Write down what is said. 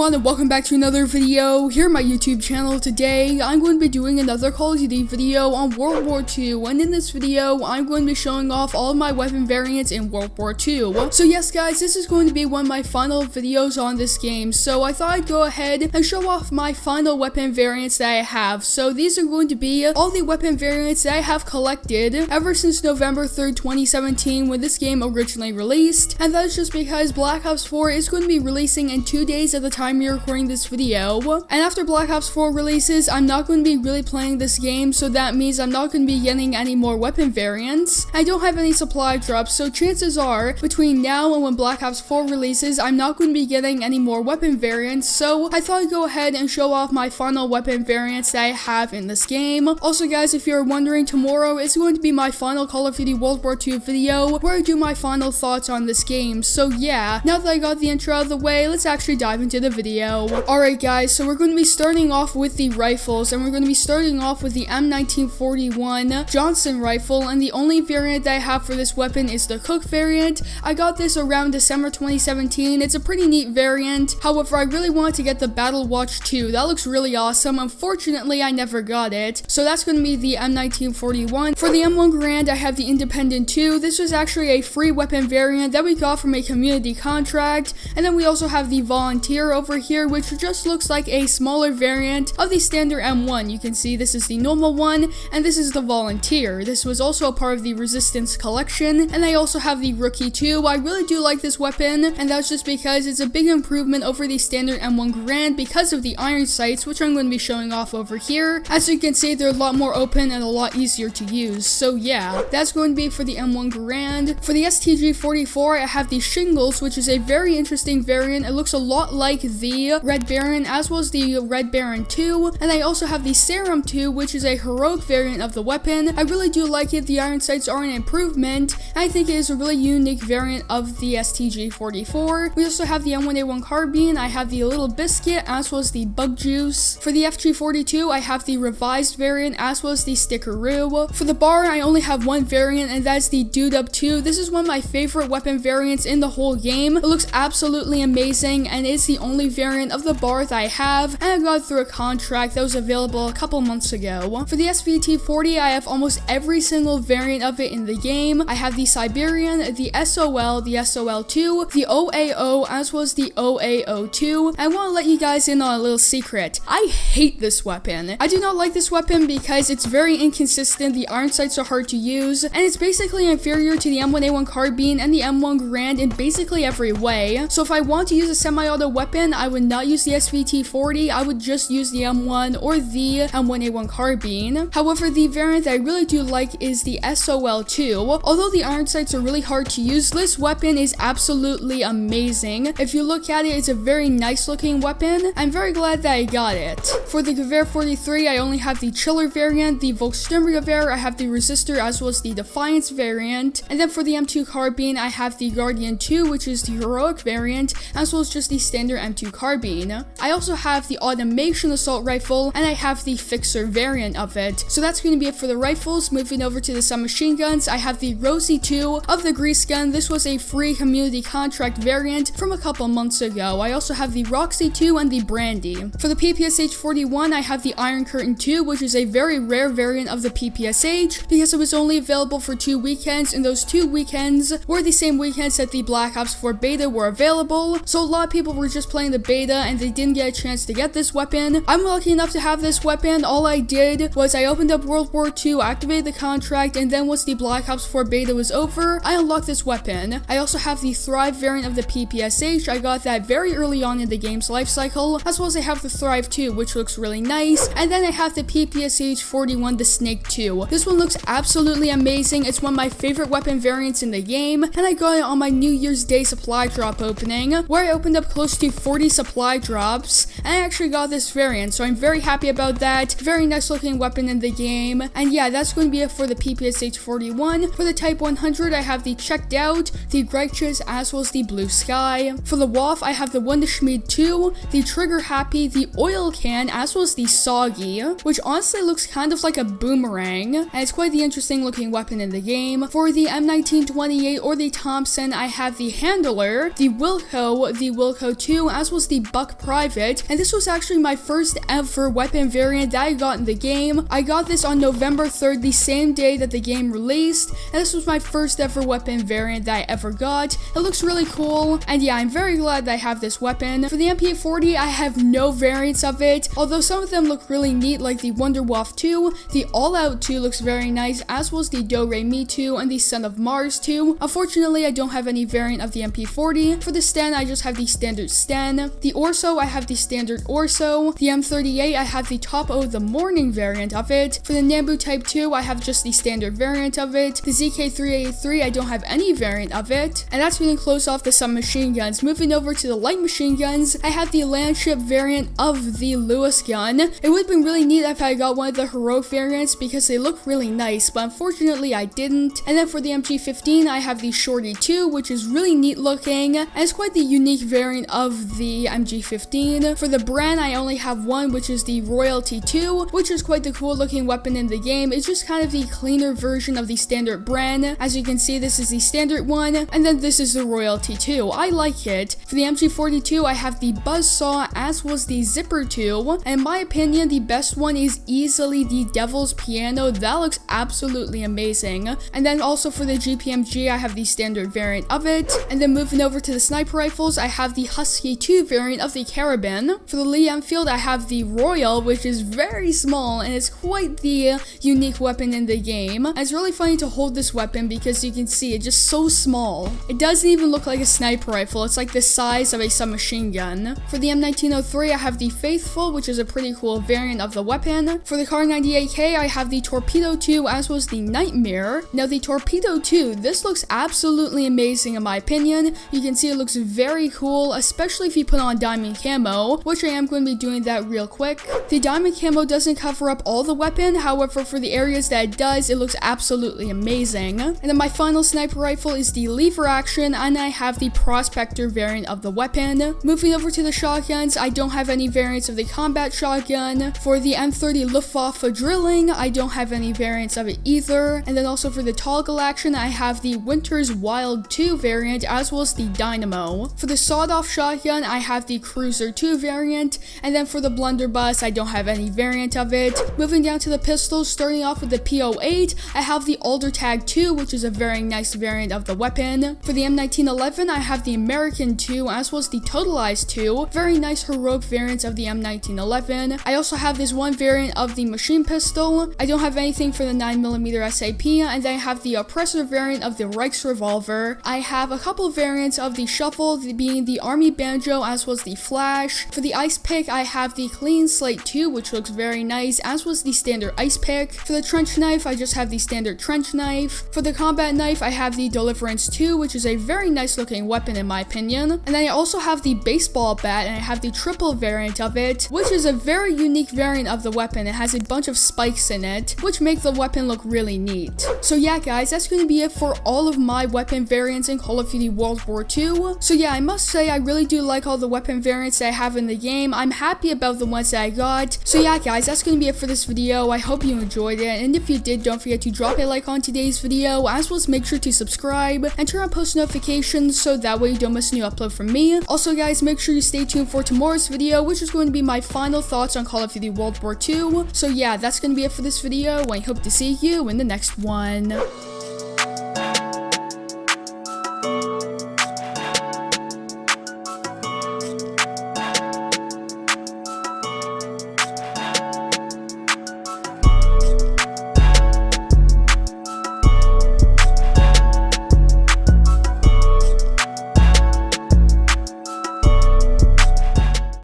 everyone, and welcome back to another video here on my YouTube channel. Today, I'm going to be doing another Call of Duty video on World War II, and in this video, I'm going to be showing off all of my weapon variants in World War II. So yes guys, this is going to be one of my final videos on this game, so I thought I'd go ahead and show off my final weapon variants that I have. So these are going to be all the weapon variants that I have collected ever since November 3rd, 2017, when this game originally released, and that is just because Black Ops 4 is going to be releasing in 2 days at the time you're recording this video. And after Black Ops 4 releases, I'm not going to be really playing this game, so that means I'm not going to be getting any more weapon variants. I don't have any supply drops, so chances are, between now and when Black Ops 4 releases, I'm not going to be getting any more weapon variants, so I thought I'd go ahead and show off my final weapon variants that I have in this game. Also guys, if you're wondering, tomorrow is going to be my final Call of Duty World War II video, where I do my final thoughts on this game. So yeah, now that I got the intro out of the way, let's actually dive into the video. Alright guys, so we're going to be starting off with the rifles, and we're going to be starting off with the M1941 Johnson rifle, and the only variant that I have for this weapon is the Cook variant. I got this around December 2017. It's a pretty neat variant. However, I really wanted to get the Battle Watch 2. That looks really awesome. Unfortunately, I never got it. So that's going to be the M1941. For the M1 Garand, I have the Independent 2. This was actually a free weapon variant that we got from a community contract. And then we also have the Volunteer over here, which just looks like a smaller variant of the standard M1. You can see this is the normal one, and this is the Volunteer. This was also a part of the Resistance collection, and I also have the Rookie 2. I really do like this weapon, and that's just because it's a big improvement over the standard M1 Garand because of the iron sights, which I'm going to be showing off over here. As you can see, they're a lot more open and a lot easier to use. So yeah, that's going to be for the M1 Garand. For the STG-44, I have the Shingles, which is a very interesting variant. It looks a lot like the Red Baron, as well as the Red Baron 2, and I also have the Serum 2, which is a heroic variant of the weapon. I really do like it. The iron sights are an improvement, and I think it is a really unique variant of the STG-44. We also have the M1A1 Carbine. I have the Little Biscuit, as well as the Bug Juice. For the FG-42, I have the revised variant, as well as the Stickaroo. For the bar, I only have one variant, and that is the Dude Up 2. This is one of my favorite weapon variants in the whole game. It looks absolutely amazing, and it's the only variant of the bar that I have, and I got it through a contract that was available a couple months ago. For the SVT-40, I have almost every single variant of it in the game. I have the Siberian, the SOL, the SOL2, the OAO, as well as the OAO2. I want to let you guys in on a little secret. I hate this weapon. I do not like this weapon because it's very inconsistent, the iron sights are hard to use, and it's basically inferior to the M1A1 Carbine and the M1 Garand in basically every way. So if I want to use a semi-auto weapon, I would not use the SVT-40, I would just use the M1 or the M1A1 Carbine. However, the variant that I really do like is the SOL2. Although the iron sights are really hard to use, this weapon is absolutely amazing. If you look at it, it's a very nice looking weapon. I'm very glad that I got it. For the Gewehr 43, I only have the Chiller variant, the Volkssturmgewehr, I have the Resistor, as well as the Defiance variant. And then for the M2 Carbine, I have the Guardian 2, which is the heroic variant, as well as just the standard M2 Carbine. I also have the Automation Assault Rifle, and I have the Fixer variant of it. So that's going to be it for the rifles. Moving over to the submachine guns, I have the Rosie 2 of the Grease Gun. This was a free community contract variant from a couple months ago. I also have the Roxy 2 and the Brandy. For the PPSH-41, I have the Iron Curtain 2, which is a very rare variant of the PPSH because it was only available for 2 weekends, and those 2 weekends were the same weekends that the Black Ops 4 beta were available. So a lot of people were just playing the beta and they didn't get a chance to get this weapon. I'm lucky enough to have this weapon. All I did was I opened up World War II, activated the contract, and then once the Black Ops 4 beta was over, I unlocked this weapon. I also have the Thrive variant of the PPSH. I got that very early on in the game's life cycle, as well as I have the Thrive 2, which looks really nice, and then I have the PPSH-41, the Snake 2. This one looks absolutely amazing. It's one of my favorite weapon variants in the game, and I got it on my New Year's Day supply drop opening, where I opened up close to 40 supply drops, and I actually got this variant, so I'm very happy about that. Very nice looking weapon in the game. And yeah, that's going to be it for the PPSH-41. For the Type 100, I have the Checked Out, the Righteous, as well as the Blue Sky. For the WAF, I have the Wunderschmied 2, the Trigger Happy, the Oil Can, as well as the Soggy, which honestly looks kind of like a boomerang, and it's quite the interesting looking weapon in the game. For the M1928 or the Thompson, I have the Handler, the Wilco 2, as was the Buck Private, and this was actually my first ever weapon variant that I got in the game. I got this on November 3rd, the same day that the game released, and this was my first ever weapon variant that I ever got. It looks really cool, and yeah, I'm very glad that I have this weapon. For the MP40, I have no variants of it, although some of them look really neat, like the Wonderwaff 2, the All Out 2 looks very nice, as was the Do Re Mi 2 and the Son of Mars 2. Unfortunately, I don't have any variant of the MP40. For the Sten, I just have the standard Sten. The Orso, I have the standard Orso. The M38, I have the Top O the Morning variant of it. For the Nambu Type 2, I have just the standard variant of it. The ZK383, I don't have any variant of it. And that's going to close off the submachine guns. Moving over to the light machine guns, I have the Landship variant of the Lewis gun. It would have been really neat if I got one of the heroic variants because they look really nice, but unfortunately I didn't. And then for the MG15, I have the Shorty 2, which is really neat looking, and it's quite the unique variant of the MG15. For the Bran, I only have one, which is the Royalty 2, which is quite the cool looking weapon in the game. It's just kind of the cleaner version of the standard Bran. As you can see, this is the standard one, and then this is the Royalty 2. I like it. For the MG42, I have the Buzzsaw, as was the Zipper 2, and in my opinion, the best one is easily the Devil's Piano. That looks absolutely amazing. And then also for the GPMG, I have the standard variant of it. And then moving over to the sniper rifles, I have the Husky 2 variant of the Carabin. For the Lee Enfield, I have the Royal, which is very small, and it's quite the unique weapon in the game. And it's really funny to hold this weapon because you can see it's just so small. It doesn't even look like a sniper rifle. It's like the size of a submachine gun. For the M1903, I have the Faithful, which is a pretty cool variant of the weapon. For the Kar 98K, I have the Torpedo 2, as was the Nightmare. Now the Torpedo 2, this looks absolutely amazing in my opinion. You can see it looks very cool, especially if you put on diamond camo, which I am going to be doing that real quick. The diamond camo doesn't cover up all the weapon, however for the areas that it does, it looks absolutely amazing. And then my final sniper rifle is the lever action, and I have the Prospector variant of the weapon. Moving over to the shotguns, I don't have any variants of the combat shotgun. For the M30 Luftwaffe drilling, I don't have any variants of it either. And then also for the toggle action, I have the Winter's Wild 2 variant, as well as the Dynamo. For the sawed-off shotgun, I have the Cruiser 2 variant. And then for the blunderbuss, I don't have any variant of it. Moving down to the pistols, starting off with the P08, I have the Alder Tag 2, which is a very nice variant of the weapon. For the M1911, I have the American 2, as well as the Totalized 2, very nice heroic variants of the M1911. I also have this one variant of the machine pistol. I don't have anything for the 9mm SAP, and then I have the Oppressor variant of the Reichs revolver. I have a couple variants of the Shuffle, being the Army Banjo, as was the Flash. For the Ice Pick, I have the Clean Slate 2, which looks very nice, as was the standard Ice Pick. For the Trench Knife, I just have the standard Trench Knife. For the Combat Knife, I have the Deliverance 2, which is a very nice looking weapon in my opinion. And then I also have the Baseball Bat, and I have the triple variant of it, which is a very unique variant of the weapon. It has a bunch of spikes in it, which make the weapon look really neat. So yeah guys, that's going to be it for all of my weapon variants in Call of Duty World War II. So yeah, I must say I really do like all the weapon variants that I have in the game. I'm happy about the ones that I got. So yeah guys, that's going to be it for this video. I hope you enjoyed it, and if you did, don't forget to drop a like on today's video, as well as make sure to subscribe and turn on post notifications so that way you don't miss a new upload from me. Also guys, make sure you stay tuned for tomorrow's video, which is going to be my final thoughts on Call of Duty World War II. So yeah, that's going to be it for this video. I hope to see you in the next one.